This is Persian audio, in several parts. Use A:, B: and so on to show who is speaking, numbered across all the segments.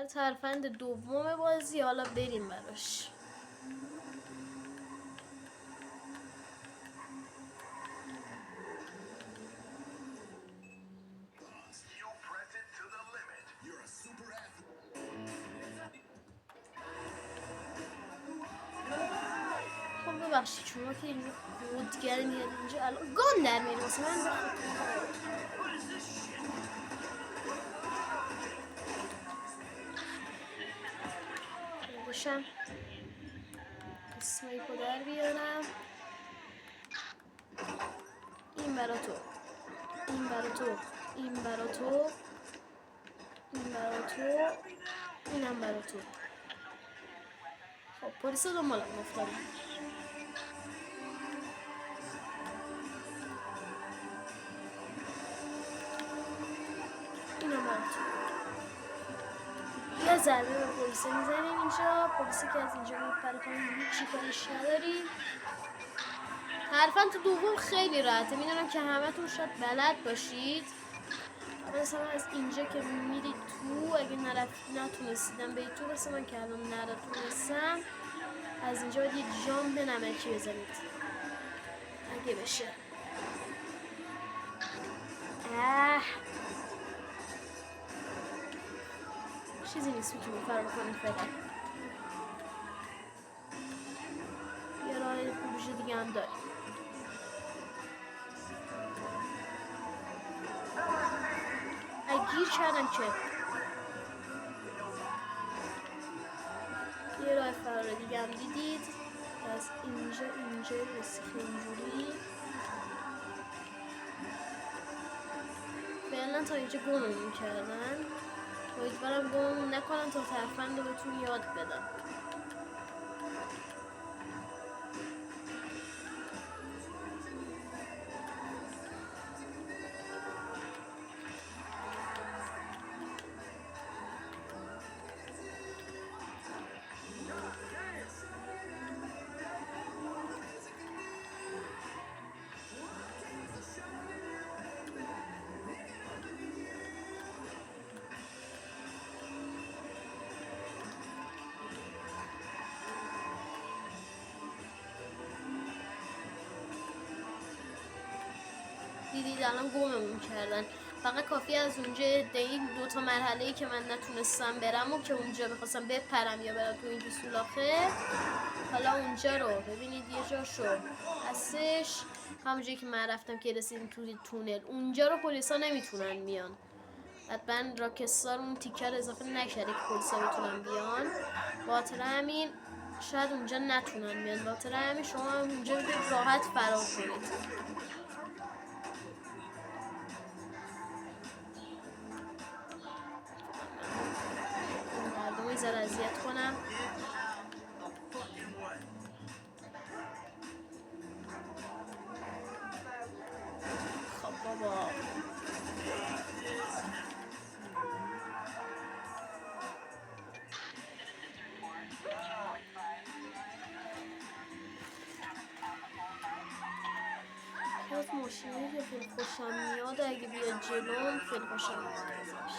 A: ترفند دوم بازی، حالا بریم براش. خب ببخشید شما که اینجا خودگره میاد اینجا الان گان در میره واسه من باشم اسنایپو در بیارم. این برا تو، این برا تو، این برا تو، این برا تو، اینم برا تو. خب پلیسا دنبالم افتادن. اینم برا تو. یه ضربه به پلیسا میزنیم اینجا. پلیسی که از اینجا میپره کنیم هیچی کارش نداریم. ترفند تو دوم خیلی راحته. میدونم که همتون شاید بلد باشید. مثلا از اینجا که میرید تو، اگه نتونستیدم به تو مثلا من که الان نتونستم، از اینجا باید یه جامپ نمکی بزنید اگه بشه. چیزی نیست میتونی فرار کنید فقط. یه راه خروج دیگه هم داریم. گیر کردم که یه راه فرار دیگه هم دیدید. از اینجا رسیخ اینجوری فعلا تا اینجا گممون کردن. امیدوارم گممون نکنن تا ترفند رو بهتون یاد بدم. دیدید الان گممون کردن. فقط کافی از اونجا این 2 تا مرحله‌ای که من نتونستم برم و که اونجا بخواستم بپرم یا برم تو این سولاخه، حالا اونجا رو ببینید یه جاشو هستش همونجایی که من رفتم که رسیدیم تو تونل. اونجا رو پلیسا نمیتونن بیان. حتما راکستار اون تیکر اضافه نکرده که پلیسا بتونن بیان. باطر همین شاید اونجا نتونن بیان. باطر همین شما اونجا راحت فرار کنید. میذاره اذیت کنم. خب بابا از ماشینی که خیلی خوشم میاد اگه بیاد جلوم خیلی خوشم میاد ازش.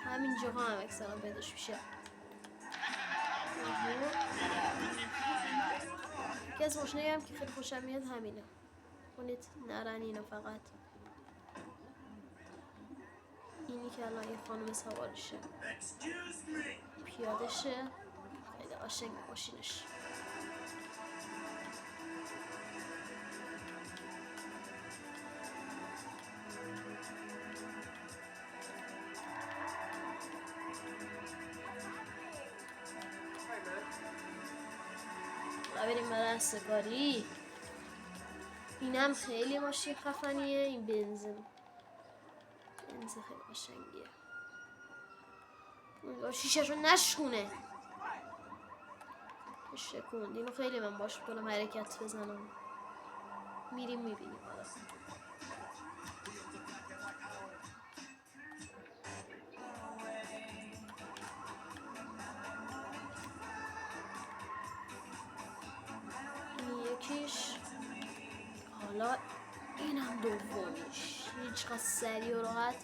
A: همین جاها هم اکثرا پیداش میشه. یکی از ماشینایی هم که خیلی خوشم میاد همینه. کنید نرن اینو فقط. اینی که الان یه خانم سوارشه پیاده شه. خیلی قشنگ ماشینش. بریم برای رستگاری. اینم خیلی ماشین خفنیه. این بنزین خیلی قشنگیه. شیشه‌شو نشکونه. شکوند. اینو خیلی من باش کنم حرکت بزنم. میریم میبینیم. یکیش. حالا اینم دومیش. چقدر سریع و راحت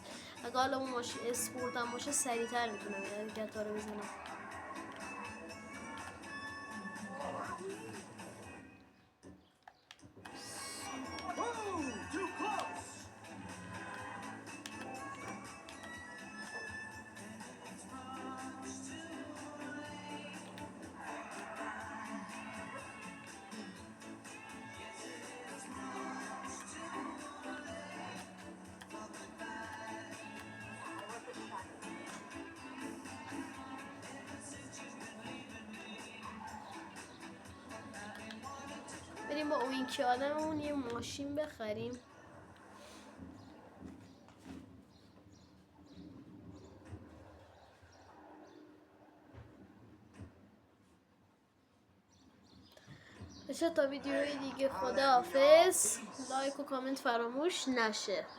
A: اگه حالا اون ماشین اسپورت هم باشه سریعتر میتونم این حرکت ها رو بزنم. بریم با وینکی آدممون یه ماشین بخریم. بچه تا ویدیوهای دیگه خداحافظ. لایک و کامنت فراموش نشه.